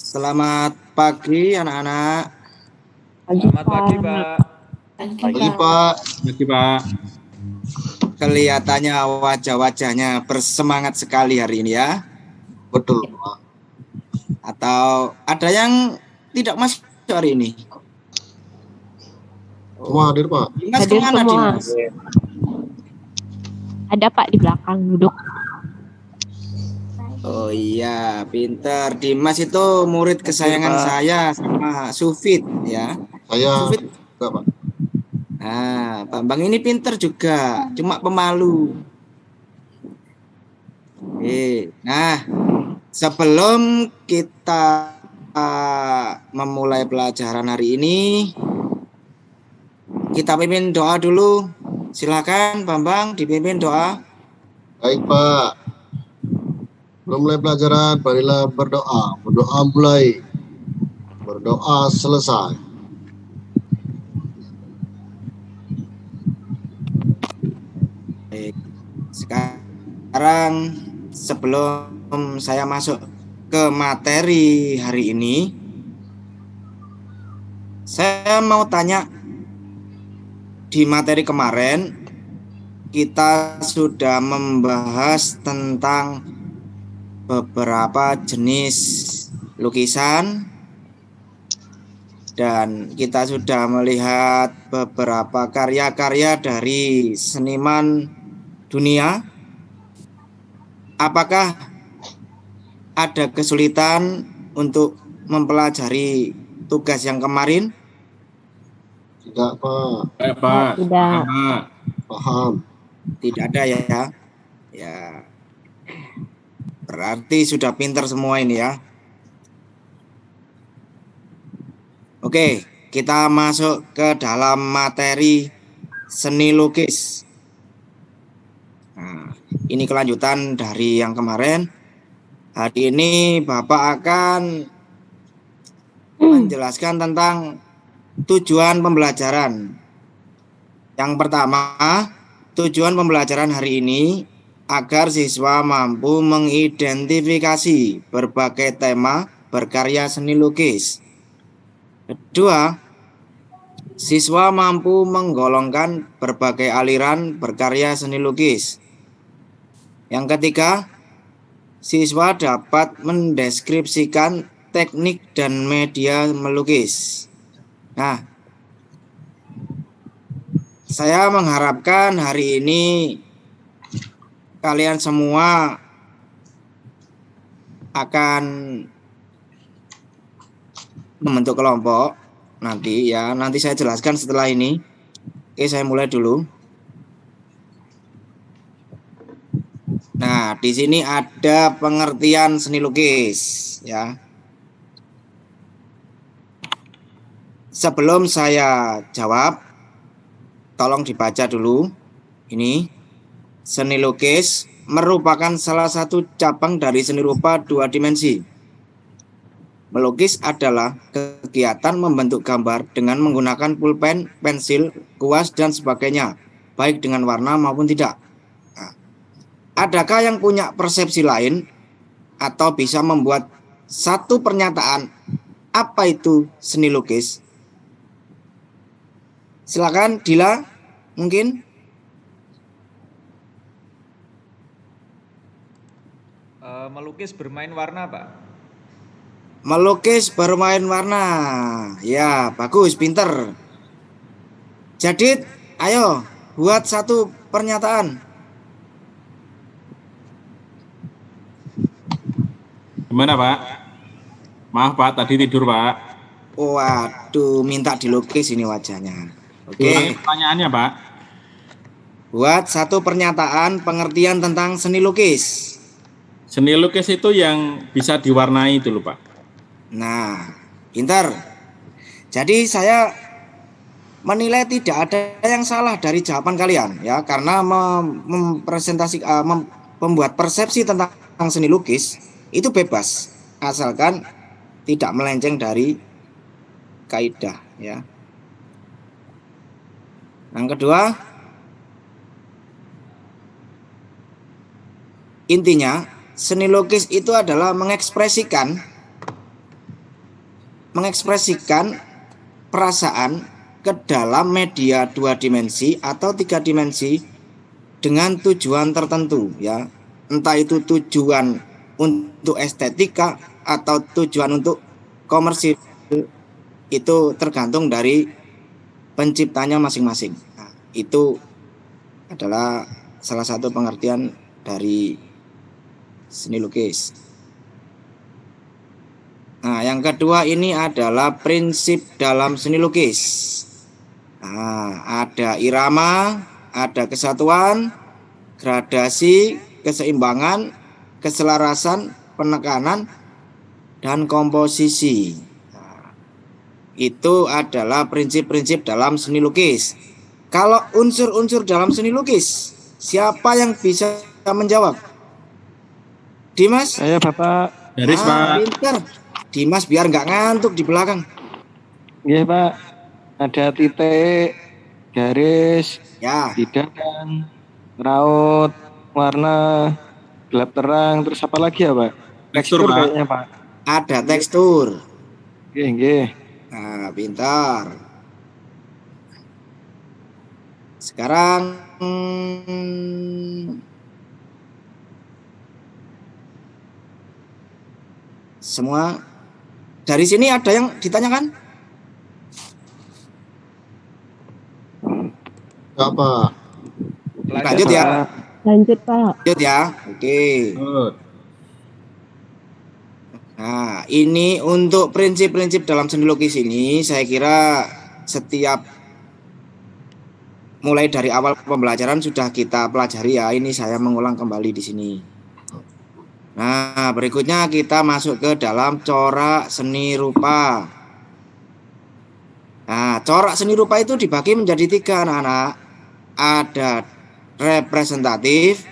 Selamat pagi anak-anak. Selamat pagi, Pak. Pagi, Pak. Pagi, Pak. Kelihatannya wajah-wajahnya bersemangat sekali hari ini ya. Betul, Pak. Atau ada yang tidak masuk hari ini? Semua hadir, Pak. Dimas Hadir kemana semua. Dimas? Ada Pak di belakang duduk. Oh iya, pinter. Dimas itu murid kesayangan Pak. saya sama Sufit ya. Saya Sufit. enggak, Pak. Nah, Bambang ini pinter juga, cuma pemalu. Nah, sebelum kita memulai pelajaran hari ini, kita pimpin doa dulu. Silakan Bambang dipimpin doa. Baik, Pak. Belum mulai pelajaran, marilah berdoa. Berdoa mulai. Berdoa selesai. Baik. Sekarang sebelum saya masuk ke materi hari ini, saya mau tanya, di materi kemarin kita sudah membahas tentang beberapa jenis lukisan dan kita sudah melihat beberapa karya-karya dari seniman dunia. Apakah ada kesulitan untuk mempelajari tugas yang kemarin? Tidak, Pak. Pak. Tidak. Pak. Paham. Tidak ada ya. Ya. Berarti sudah pintar semua ini ya. Oke, kita masuk ke dalam materi seni lukis. Nah, ini kelanjutan dari yang kemarin. Hari ini Bapak akan menjelaskan tentang tujuan pembelajaran. Yang pertama, tujuan pembelajaran hari ini agar siswa mampu mengidentifikasi berbagai tema berkarya seni lukis. Kedua, siswa mampu menggolongkan berbagai aliran berkarya seni lukis. Yang ketiga, siswa dapat mendeskripsikan teknik dan media melukis. Nah, saya mengharapkan hari ini kalian semua akan membentuk kelompok nanti ya. Nanti saya jelaskan setelah ini. Oke, saya mulai dulu. Nah, di sini ada pengertian seni lukis ya. Sebelum saya jawab, tolong dibaca dulu. Ini seni lukis merupakan salah satu cabang dari seni rupa dua dimensi. Melukis adalah kegiatan membentuk gambar dengan menggunakan pulpen, pensil, kuas, dan sebagainya, baik dengan warna maupun tidak. Nah, adakah yang punya persepsi lain atau bisa membuat satu pernyataan apa itu seni lukis? Silakan Dila, mungkin. Melukis bermain warna, Pak. Melukis bermain warna. Ya, bagus, pinter. Jadi, ayo buat satu pernyataan. Gimana, Pak? Maaf, Pak, tadi tidur, Pak. Waduh, minta dilukis ini wajahnya. Ulangi Oke, pertanyaannya, Pak. buat satu pernyataan pengertian tentang seni lukis. Seni lukis itu yang bisa diwarnai itu loh, Pak. Nah, pinter. Jadi saya menilai tidak ada yang salah dari jawaban kalian ya, karena membuat persepsi tentang seni lukis itu bebas asalkan tidak melenceng dari kaidah ya. Yang kedua, intinya seni lukis itu adalah mengekspresikan mengekspresikan perasaan ke dalam media 2 dimensi atau 3 dimensi dengan tujuan tertentu ya. Entah itu tujuan untuk estetika atau tujuan untuk komersil, itu tergantung dari penciptanya masing-masing. Nah, itu adalah salah satu pengertian dari seni lukis. Nah, yang kedua ini adalah prinsip dalam seni lukis. Nah, ada irama, ada kesatuan, gradasi, keseimbangan, keselarasan, penekanan, dan komposisi. Nah, itu adalah prinsip-prinsip dalam seni lukis. Kalau unsur-unsur dalam seni lukis, siapa yang bisa menjawab? Dimas? Saya Bapak. Garis, Pak. Pinter. Dimas biar nggak ngantuk di belakang. Iya Pak. Ada titik, garis, Ya, bidangan, raut, warna, gelap terang, terus apa lagi ya Pak? Tekstur, Pak. kayaknya Pak. ada tekstur. Nggih. Nah, pintar. Sekarang semua dari sini ada yang ditanyakan? Enggak, Pak. Lanjut ya. Pak. Lanjut, Pak. Lanjut ya. Oke. Nah, ini untuk prinsip-prinsip dalam seni lukis ini saya kira setiap mulai dari awal pembelajaran sudah kita pelajari ya. Ini saya mengulang kembali di sini. Nah, berikutnya kita masuk ke dalam corak seni rupa. Nah, corak seni rupa itu dibagi menjadi 3, anak-anak. Ada representatif,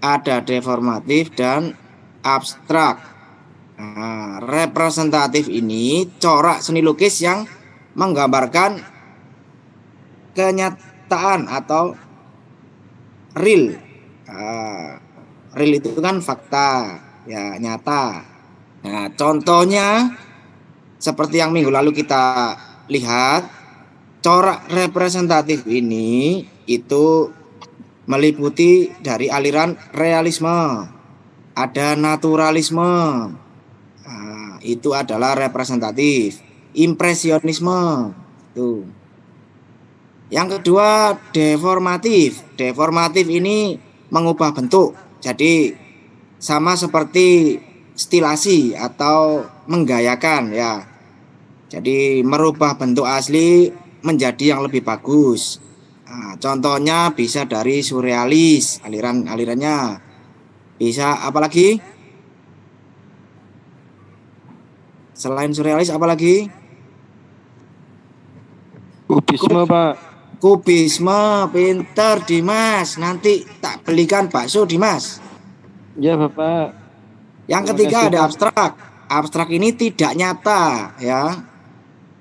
ada deformatif, dan abstrak. Nah, representatif ini corak seni lukis yang menggambarkan kenyataan atau real. Real itu kan fakta, ya nyata. Nah, contohnya seperti yang minggu lalu kita lihat, corak representatif ini itu meliputi dari aliran realisme, ada naturalisme. Nah, itu adalah representatif. Impresionisme itu. Yang kedua, deformatif. Deformatif ini mengubah bentuk. Jadi sama seperti stilasi atau menggayakan ya. Jadi merubah bentuk asli menjadi yang lebih bagus. Nah, contohnya bisa dari surrealis, alirannya. Bisa apa lagi? Selain surrealis apa lagi? Kubisme Pak. Kubisme, pinter Dimas. Nanti tak belikan bakso Dimas. Ya Bapak. Yang ketiga ada abstrak. Abstrak ini tidak nyata ya,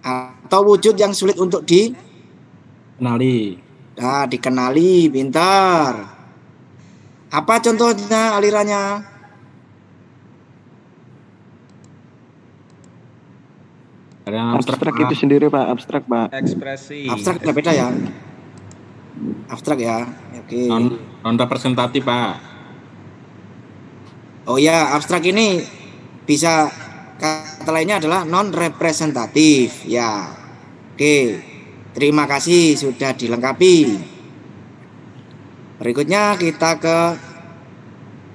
atau wujud yang sulit untuk dikenali, pintar. Apa contohnya alirannya? Abstrak itu sendiri Pak, abstrak Pak. Ekspresi. Abstrak beda ya. Abstrak ya. Oke. Non representatif, Pak. Oh ya, abstrak ini bisa kata lainnya adalah non representatif ya. Oke. Terima kasih sudah dilengkapi. Berikutnya kita ke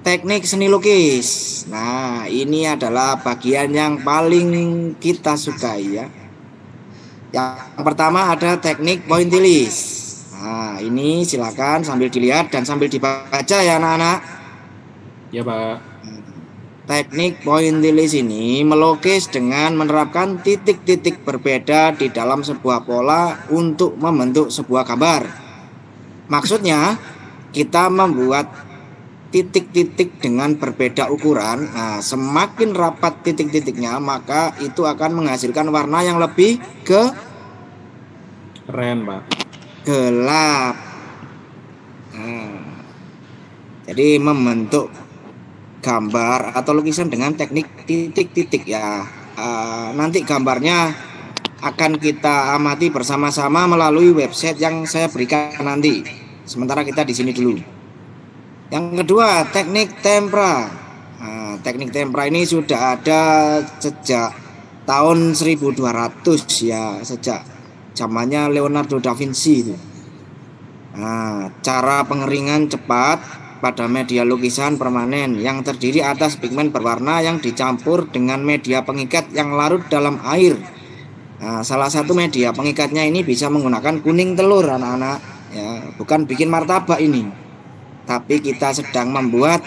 teknik seni lukis. Nah, ini adalah bagian yang paling kita sukai ya. Yang pertama ada teknik pointillis. Nah, ini silakan sambil dilihat dan sambil dibaca ya anak-anak. Ya, Pak. Teknik pointillis ini melukis dengan menerapkan titik-titik berbeda di dalam sebuah pola untuk membentuk sebuah gambar. Maksudnya, kita membuat titik-titik dengan berbeda ukuran. Nah, semakin rapat titik-titiknya, maka itu akan menghasilkan warna yang lebih Keren, Pak. gelap. Nah, jadi membentuk gambar atau lukisan dengan teknik titik-titik ya. nanti gambarnya akan kita amati bersama-sama melalui website yang saya berikan nanti. Sementara kita di sini dulu. Yang kedua, teknik tempera. Teknik tempera ini sudah ada sejak tahun 1200 ya, sejak zamannya Leonardo da Vinci itu. Cara pengeringan cepat pada media lukisan permanen yang terdiri atas pigmen berwarna yang dicampur dengan media pengikat yang larut dalam air. Salah satu media pengikatnya ini bisa menggunakan kuning telur anak-anak ya, bukan bikin martabak ini, tapi kita sedang membuat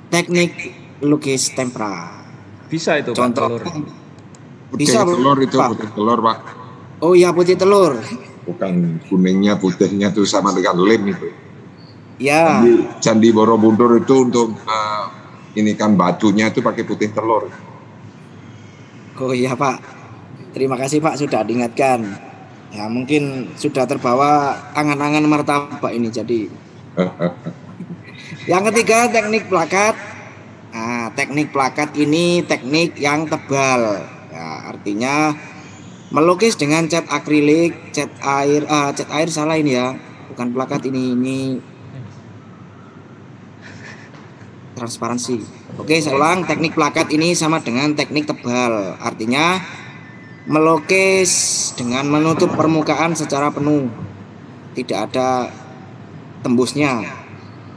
teknik lukis tempera. Bisa itu Contoh, Pak, telur. bisa telur itu Pak. putih telur Pak, Oh iya, putih telur bukan kuningnya putihnya itu sama dengan lem itu. ya. Candi Borobudur itu untuk ini kan batunya itu pakai putih telur. Oh iya Pak, terima kasih Pak sudah diingatkan. Ya mungkin sudah terbawa angan-angan martabak ini jadi. Yang ketiga, teknik plakat. Teknik plakat ini teknik yang tebal. Ya, artinya melukis dengan cat akrilik, cat air salah ini ya, bukan plakat ini transparansi. Oke, saya ulang, teknik plakat ini sama dengan teknik tebal. Artinya melukis dengan menutup permukaan secara penuh, tidak ada tembusnya.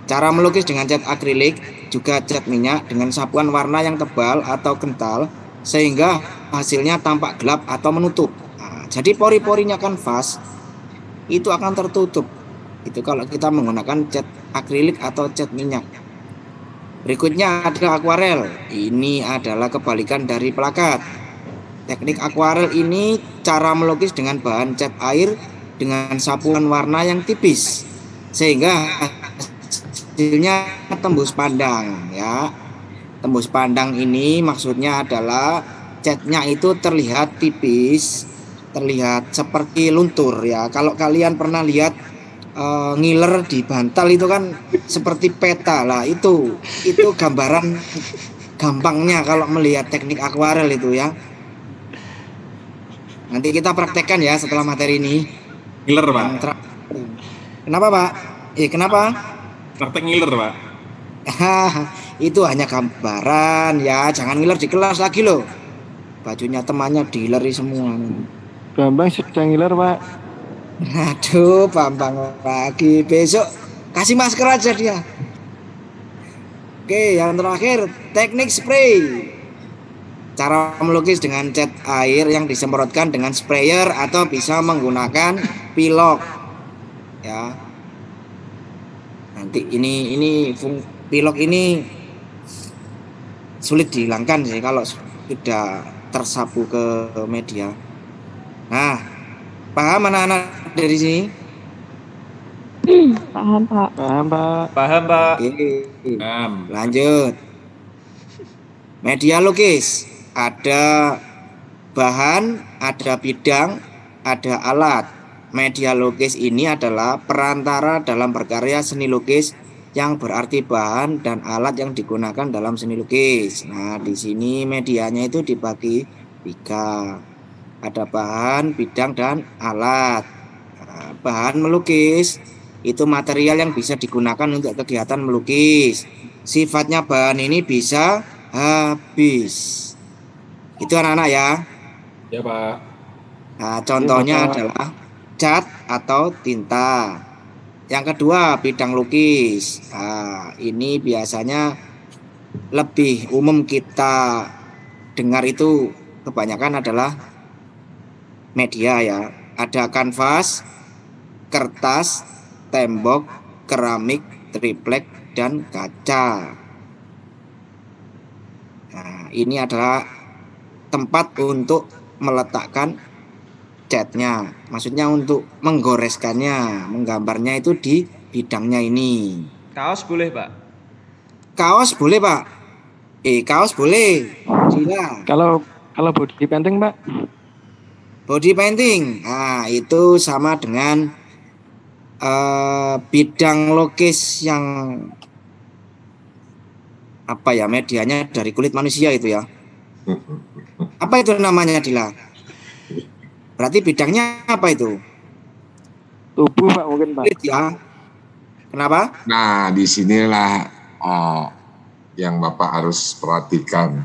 Cara melukis dengan cat akrilik juga cat minyak dengan sapuan warna yang tebal atau kental sehingga hasilnya tampak gelap atau menutup. Jadi pori-porinya kanvas itu akan tertutup. Itu kalau kita menggunakan cat akrilik atau cat minyak. Berikutnya ada akuarel. Ini adalah kebalikan dari plakat. Teknik akuarel ini cara melukis dengan bahan cat air dengan sapuan warna yang tipis sehingga hasilnya tembus pandang ya. Tembus pandang ini maksudnya adalah catnya itu terlihat tipis, terlihat seperti luntur ya. Kalau kalian pernah lihat ngiler di bantal itu kan seperti peta lah, itu gambaran gampangnya kalau melihat teknik akuarel itu ya. Nanti kita praktekkan ya setelah materi ini. Ngiler Pak. Kenapa Pak? Kenapa? Praktek ngiler Pak. Itu hanya gambaran ya, jangan ngiler di kelas lagi loh. Bajunya temannya dileri semua. Bambang sedang ngiler Pak. Aduh, Bambang lagi. Besok kasih masker aja dia. Oke, yang terakhir teknik spray. Cara melukis dengan cat air yang disemprotkan dengan sprayer atau bisa menggunakan pilok. Ya. Nanti ini pilok ini sulit dihilangkan sih kalau sudah tersapu ke media. Nah, paham anak-anak dari sini? Paham Pak. Paham Pak. Paham Pak. Oke. Lanjut. Media lukis. Ada bahan, ada bidang, ada alat. Media lukis ini adalah perantara dalam berkarya seni lukis yang berarti bahan dan alat yang digunakan dalam seni lukis. Nah, di sini medianya itu dibagi 3. Ada bahan, bidang, dan alat. Bahan melukis itu material yang bisa digunakan untuk kegiatan melukis. Sifatnya bahan ini bisa habis. Itu anak-anak ya. Ya Pak. Nah, contohnya adalah cat atau tinta. Yang kedua, bidang lukis. Ini biasanya lebih umum kita dengar itu kebanyakan adalah media ya. Ada kanvas, kertas, tembok, keramik, triplek, dan kaca. Nah, ini adalah tempat untuk meletakkan catnya, maksudnya untuk menggoreskannya, menggambarnya itu di bidangnya ini. Kaos boleh Pak? Kaos boleh Pak. Kaos boleh. Gila. Kalau body painting Pak? Body painting, nah itu sama dengan bidang lukis yang apa ya, medianya dari kulit manusia itu ya. Apa itu namanya, Dila? Berarti bidangnya apa itu? Tubuh Pak mungkin Pak. Kulit ya. Kenapa? Nah, disinilah yang Bapak harus perhatikan.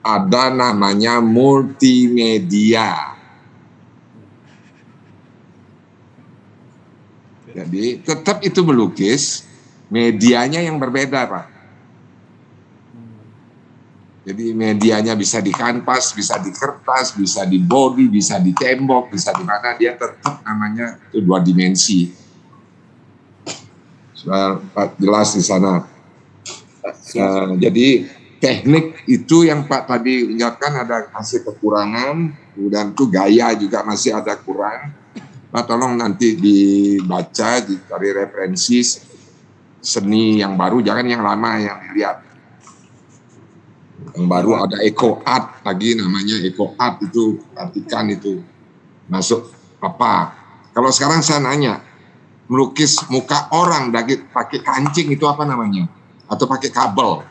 Ada namanya multimedia. Jadi tetap itu melukis, medianya yang berbeda, Pak. Jadi medianya bisa di kanvas, bisa di kertas, bisa di body, bisa di tembok, bisa di mana, dia tetap namanya itu 2 dimensi. Sudah jelas di sana. Jadi teknik itu yang Pak tadi ucapkan ada masih kekurangan, kemudian itu gaya juga masih ada kurang. Pak tolong nanti dibaca, dicari referensi seni yang baru, jangan yang lama yang dilihat. Yang baru ada eco art lagi, namanya eco art, itu perhatikan itu masuk apa. Kalau sekarang saya nanya, melukis muka orang pakai kancing itu apa namanya? Atau pakai kabel?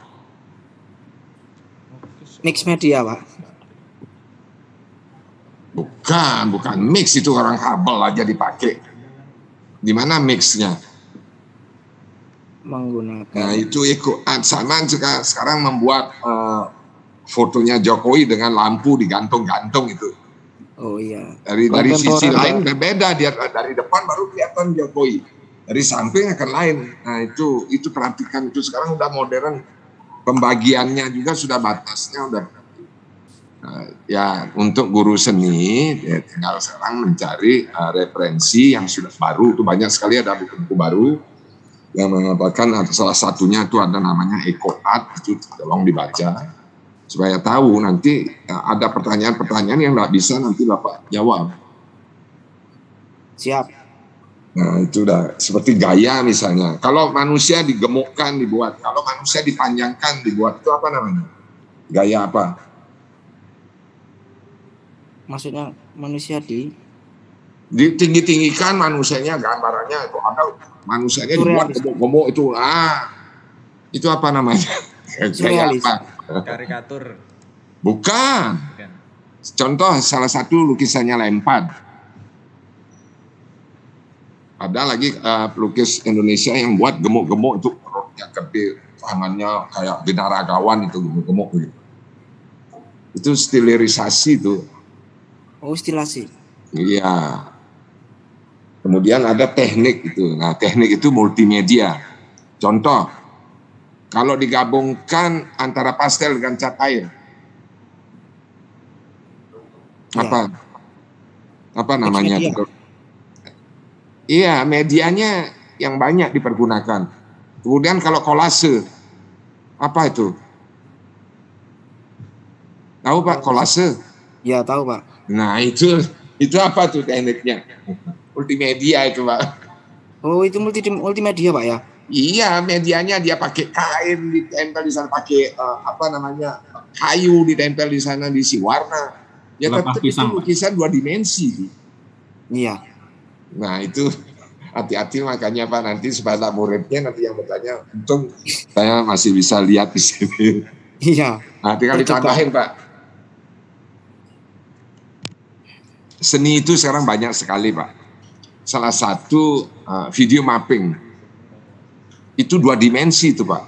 Mix media, Pak. Bukan mix, itu orang kabel aja dipakai. Di mana mixnya? Menggunakan. Nah itu eco art. Sama sekarang membuat fotonya Jokowi dengan lampu digantung-gantung itu. Oh iya. Dari sisi lain berbeda, dia dari depan baru kelihatan Jokowi, dari samping akan lain. Nah itu perhatikan, itu sekarang udah modern, pembagiannya juga sudah batasnya udah. Ya untuk guru seni ya tinggal sekarang mencari referensi yang sudah baru, itu banyak sekali, ada buku-buku baru yang mengatakan salah satunya itu ada namanya eco art, itu tolong dibaca supaya tahu nanti ada pertanyaan-pertanyaan yang nggak bisa nanti Bapak jawab. Siap. Nah itu udah seperti gaya misalnya. Kalau manusia digemukkan dibuat, kalau manusia dipanjangkan dibuat, itu apa namanya? Gaya apa? Maksudnya manusia ditinggi-tinggikan manusianya, gambarannya itu ada manusianya dibuat gemuk-gemuk itu. Itu apa namanya? Gaya apa? Karikatur. Bukan. Contoh salah satu lukisannya Lampard. Ada lagi pelukis Indonesia yang buat gemuk-gemuk itu, perutnya gede, tangannya kayak binaragawan itu gemuk-gemuk gitu. Itu stilisasi itu. Oh, stilasi. Iya. Kemudian ada teknik itu. Nah, teknik itu multimedia. Contoh, kalau digabungkan antara pastel dengan cat air, apa namanya? Iya, medianya yang banyak dipergunakan. Kemudian kalau kolase, apa itu? Tahu Pak kolase? Ya tahu Pak. Nah itu apa tuh tekniknya? Multimedia itu Pak. Oh itu multimedia Pak ya? Iya, medianya dia pakai kain ditempel di sana, pakai kayu ditempel di sana, diisi warna. Ya tetap itu lukisan 2 dimensi. Iya. Nah itu hati-hati makanya Pak, nanti supaya muridnya nanti yang bertanya, untung saya masih bisa lihat di sini. Iya. Nah, tinggal ditambahin Pak. Seni itu sekarang banyak sekali Pak. Salah satu video mapping. Itu 2 dimensi itu Pak.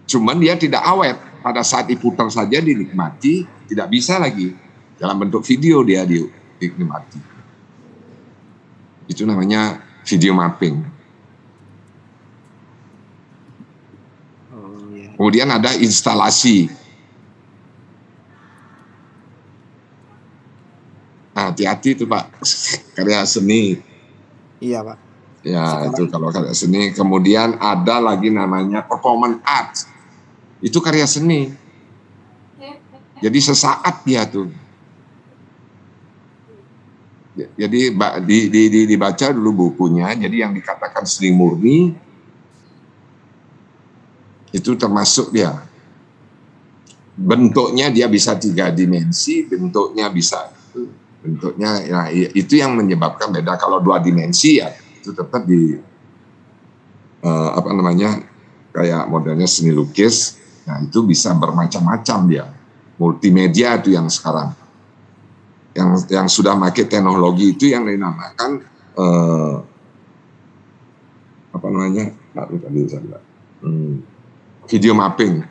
Cuman dia tidak awet. Pada saat diputar saja dinikmati, tidak bisa lagi. Dalam bentuk video dia dinikmati. Itu namanya video mapping. Oh, iya. Kemudian ada instalasi. Nah, hati-hati itu Pak, karya seni. Iya Pak. Ya Sekarang. itu kalau karya seni. Kemudian ada lagi namanya performance art. Itu karya seni. Jadi sesaat dia tuh. Jadi dibaca dulu bukunya. Jadi yang dikatakan seni murni itu termasuk dia. Bentuknya dia bisa 3 dimensi, bentuknya ya itu yang menyebabkan beda. Kalau 2 dimensi ya itu tetap apa namanya, kayak modelnya seni lukis. Nah itu bisa bermacam-macam dia. Multimedia itu yang sekarang. Yang sudah pakai teknologi itu yang dinamakan apa namanya? Video mapping.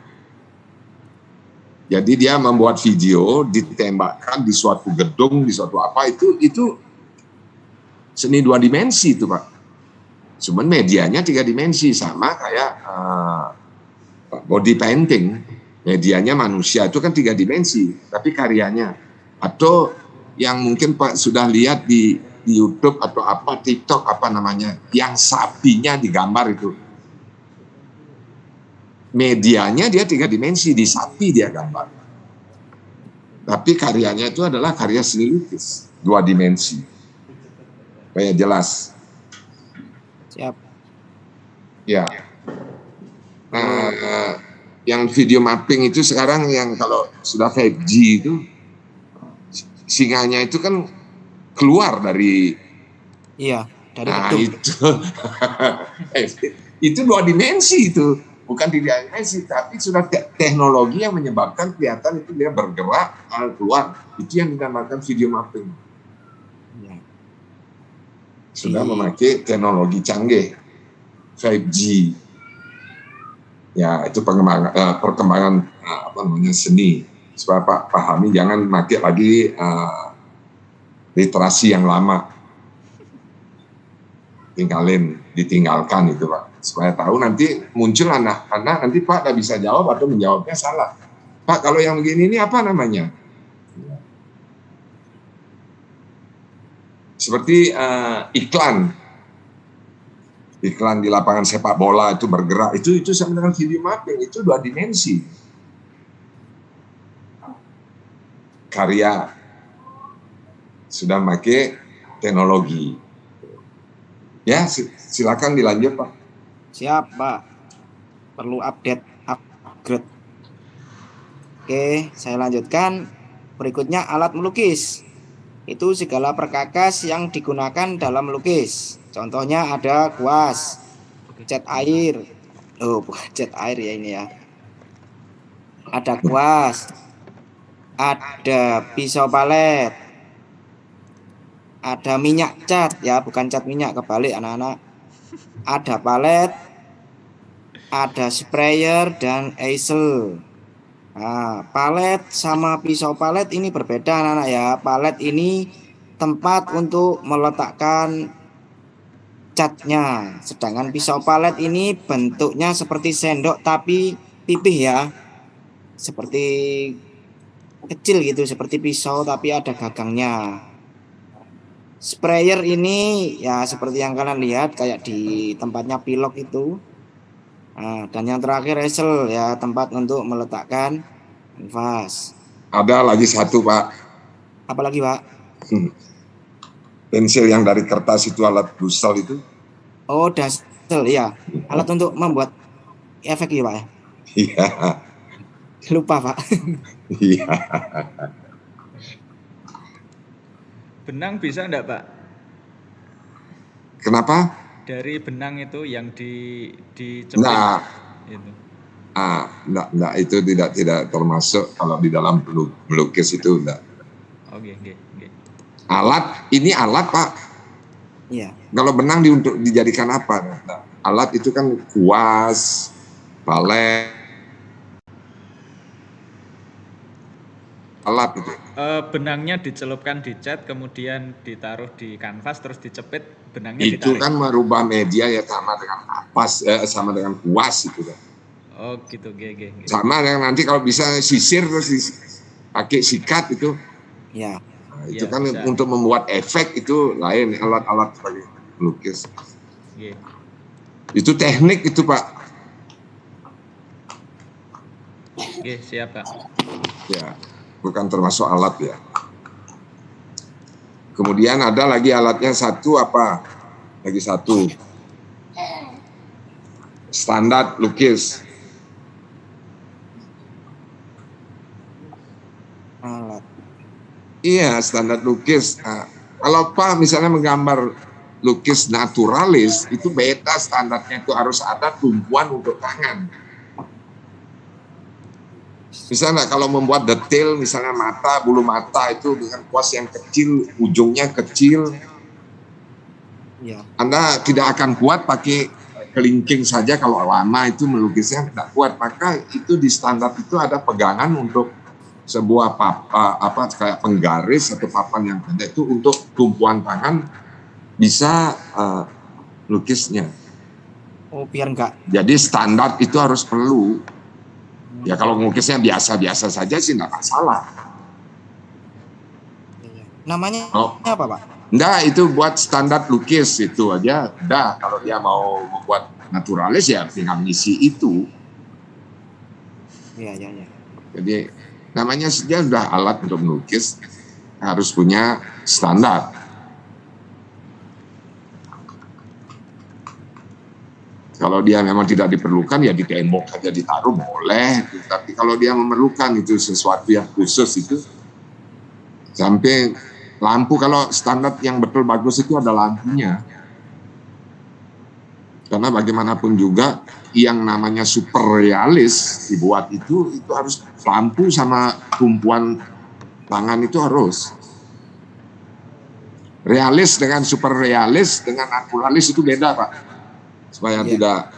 Jadi dia membuat video ditembakkan di suatu gedung, di suatu apa itu seni 2 dimensi itu Pak. Cuman medianya 3 dimensi sama kayak body painting. Medianya manusia itu kan 3 dimensi, tapi karyanya atau yang mungkin Pak sudah lihat di YouTube atau apa TikTok apa namanya, yang sapinya digambar itu. Medianya dia 3 dimensi, di sapi dia gambar. Tapi karyanya itu adalah karya seni lukis 2 dimensi. Supaya jelas. Siap. Ya. Nah, yang video mapping itu sekarang yang kalau sudah 5G itu singanya itu kan keluar dari dari gedung. Itu 2 dimensi itu, bukan 3 dimensi, tapi sudah teknologi yang menyebabkan kelihatan itu dia bergerak keluar. Itu yang dinamakan video mapping. Sudah memakai teknologi canggih 5G. Ya, itu perkembangan apa namanya seni. Supaya Pak pahami, jangan pakai lagi literasi yang lama. Ditinggalkan itu Pak. Supaya tahu nanti muncul anak-anak, nanti Pak tidak bisa jawab atau menjawabnya salah. Pak, kalau yang begini ini apa namanya? Seperti iklan di lapangan sepak bola itu bergerak, itu sama dengan video mapping, itu 2 dimensi. Karya sudah pakai teknologi. Ya, silakan dilanjut Pak. Siap Pak. Perlu upgrade. Oke, saya lanjutkan. Berikutnya alat melukis. Itu segala perkakas yang digunakan dalam melukis. Contohnya ada kuas, cat air. Oh, bukan cat air ya ini ya. Ada kuas, ada pisau palet, ada minyak cat ya, bukan cat minyak, kebalik anak-anak. Ada palet, ada sprayer dan easel. Nah, palet sama pisau palet ini berbeda anak-anak ya. Palet ini tempat untuk meletakkan catnya, sedangkan pisau palet ini bentuknya seperti sendok tapi pipih ya, seperti kecil gitu, seperti pisau tapi ada gagangnya. Sprayer ini ya seperti yang kalian lihat kayak di tempatnya pilok itu. Nah, dan yang terakhir easel ya, tempat untuk meletakkan kanvas. Ada lagi satu Pak. Apa lagi Pak? Pensil yang dari kertas itu, alat busel itu. Oh, dasel ya. Alat untuk membuat efek ya Pak ya? Iya. Lupa Pak. Iya. Benang bisa enggak Pak? Kenapa? Dari benang itu yang dicepit. Nah, itu. enggak, itu tidak termasuk kalau di dalam melukis itu enggak. Oke. Alat, ini alat Pak. Iya. Kalau benang untuk dijadikan apa? Nah, alat itu kan kuas, palet, alat itu. Benangnya dicelupkan di cat, kemudian ditaruh di kanvas, terus dicepit, benangnya Itu ditarik. kan merubah media ya, sama dengan kapas, sama dengan kuas itu kan. Oh gitu, G. Sama dengan nanti kalau bisa sisir terus pakai sikat itu. Ya. Nah, itu Ya, kan bisa. untuk membuat efek itu lain, alat-alat sebagai melukis. G. Itu teknik itu Pak. G, siap Pak. Ya, bukan termasuk alat ya. Kemudian ada lagi alatnya satu apa? Lagi satu. Standar lukis. Alat. Iya, standar lukis. Nah, kalau Pak misalnya menggambar lukis naturalis itu beda standarnya, itu harus ada tumpuan untuk tangan. Misalnya kalau membuat detail, misalnya mata, bulu mata itu dengan kuas yang kecil, ujungnya kecil, Iya. Anda tidak akan kuat pakai kelingking saja. Kalau lama itu melukisnya tidak kuat, maka itu di standar itu ada pegangan untuk sebuah kayak penggaris atau papan yang pendek itu untuk tumpuan tangan bisa lukisnya. Oh, biar enggak. Jadi standar itu harus perlu. Ya kalau lukisnya biasa-biasa saja sih tidak masalah. Namanya Oh. apa, Pak? Enggak, itu buat standar lukis itu aja. Udah, kalau dia mau membuat naturalis ya tinggal ngisi itu. Iya. Jadi namanya saja sudah alat untuk melukis, harus punya standar. Kalau dia memang tidak diperlukan ya di tembok aja ditaruh boleh. Tapi kalau dia memerlukan itu sesuatu yang khusus itu sampai lampu, kalau standar yang betul bagus itu ada lampunya. Karena bagaimanapun juga yang namanya super realis dibuat itu harus lampu sama tumpuan tangan itu harus. Realis dengan super realis dengan naturalis itu beda, Pak. Supaya tidak,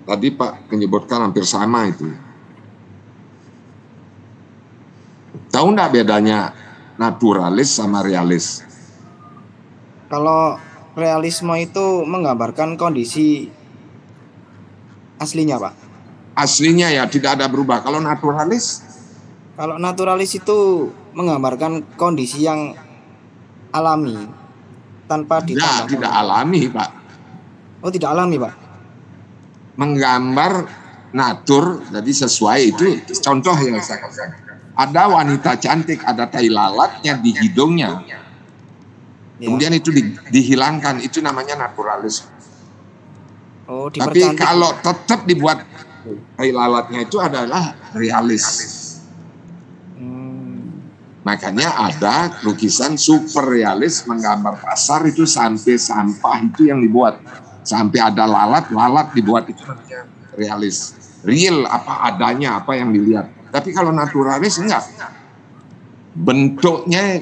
tadi Pak menyebutkan hampir sama itu. Tahu enggak bedanya naturalis sama realis? Kalau realisme itu menggambarkan kondisi aslinya, Pak. Aslinya ya tidak ada berubah. Kalau naturalis itu menggambarkan kondisi yang alami tanpa ditambah. tidak alami, Pak. Oh, tidak alami, Pak. Menggambar natur, jadi sesuai itu. Contoh yang saya katakan, ada wanita cantik, ada tai lalatnya di hidungnya, kemudian itu dihilangkan, itu namanya naturalis. Oh, Tapi dipercantik. kalau tetap dibuat tai lalatnya itu adalah realis. Makanya ada lukisan super realis menggambar pasar itu sampai sampah itu yang dibuat. Sampai ada lalat dibuat, itu namanya realis. Real, apa adanya, apa yang dilihat. Tapi kalau naturalis enggak. Bentuknya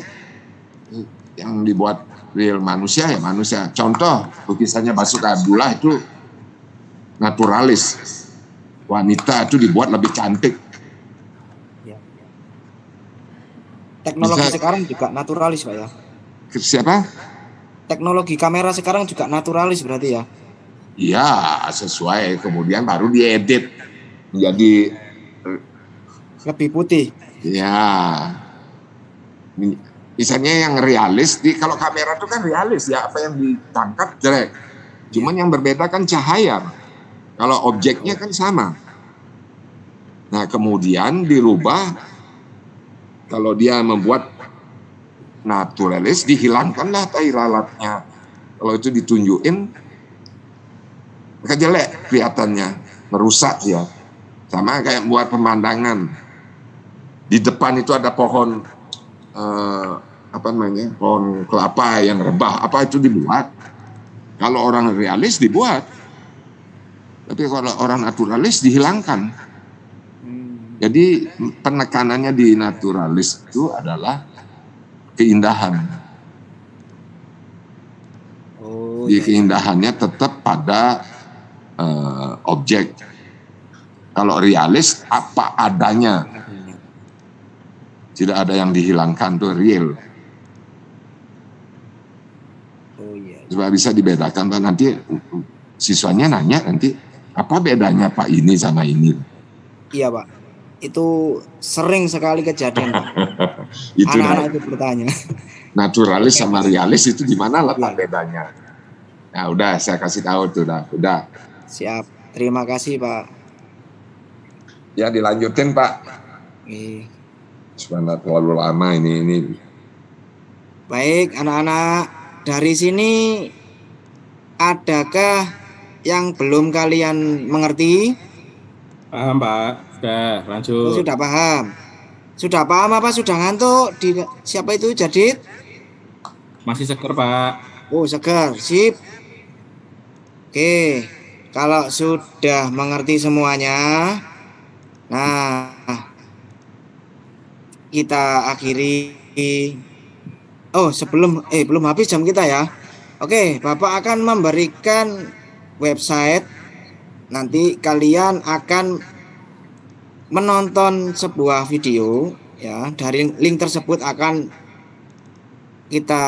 yang dibuat real manusia ya manusia. Contoh lukisannya Basuki Abdullah itu naturalis. Wanita itu dibuat lebih cantik. Teknologi sekarang juga naturalis, Pak ya. Siapa? Teknologi kamera sekarang juga naturalis berarti ya. Iya, sesuai. Kemudian baru diedit menjadi Lebih putih. ya. Misalnya yang realis, kalau kamera itu kan realis ya, apa yang ditangkap jelek. Cuman yang berbeda kan cahaya. Kalau objeknya kan sama. Nah kemudian dirubah, kalau dia membuat naturalis, dihilangkanlah tai lalatnya. Kalau itu ditunjukin, maka jelek kelihatannya, merusak ya. Sama kayak buat pemandangan. Di depan itu ada pohon, pohon kelapa yang rebah, apa itu dibuat. Kalau orang realis dibuat, tapi kalau orang naturalis dihilangkan. Jadi penekanannya di naturalis itu adalah keindahan. Di keindahannya tetap pada objek. Kalau realis apa adanya, tidak ada yang dihilangkan, tuh real. Supaya bisa dibedakan, Pak. Nanti siswanya nanya nanti apa bedanya Pak ini sama ini. Iya, Pak. Itu sering sekali kejadian, Pak. Itu Anak-anak itu bertanya. naturalis sama realis itu di mana letak bedanya? Nah, udah saya kasih tahu tuh, udah. Siap. Terima kasih, Pak. Ya dilanjutin, Pak. Sebenarnya terlalu lama ini. Baik, anak-anak, dari sini adakah yang belum kalian mengerti? Paham, Pak. Sudah, lanjut. Sudah paham. Sudah paham apa sudah ngantuk? Siapa itu Jadid? Masih seger, Pak. Oh, segar. Sip. Oke. Kalau sudah mengerti semuanya, nah, kita akhiri. Oh, belum habis jam kita ya. Oke, Bapak akan memberikan website. Nanti kalian akan menonton sebuah video ya. Dari link tersebut akan kita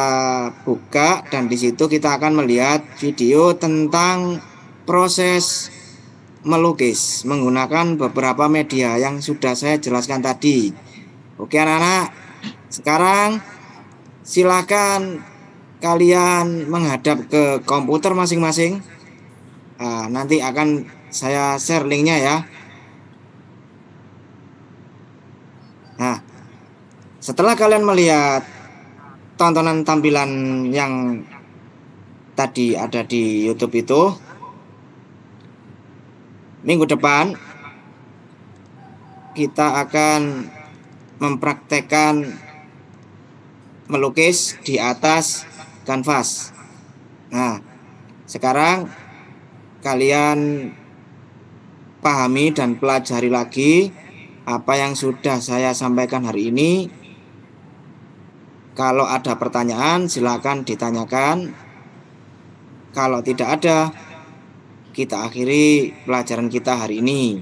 buka dan di situ kita akan melihat video tentang proses melukis menggunakan beberapa media yang sudah saya jelaskan tadi. Oke anak-anak, sekarang silakan kalian menghadap ke komputer masing-masing. Nah, nanti akan saya share linknya ya. Nah, setelah kalian melihat tontonan tampilan yang tadi ada di YouTube itu, minggu depan kita akan mempraktekkan melukis di atas kanvas. Nah, sekarang kalian pahami dan pelajari lagi apa yang sudah saya sampaikan hari ini. Kalau ada pertanyaan silakan ditanyakan. Kalau tidak ada, kita akhiri pelajaran kita hari ini.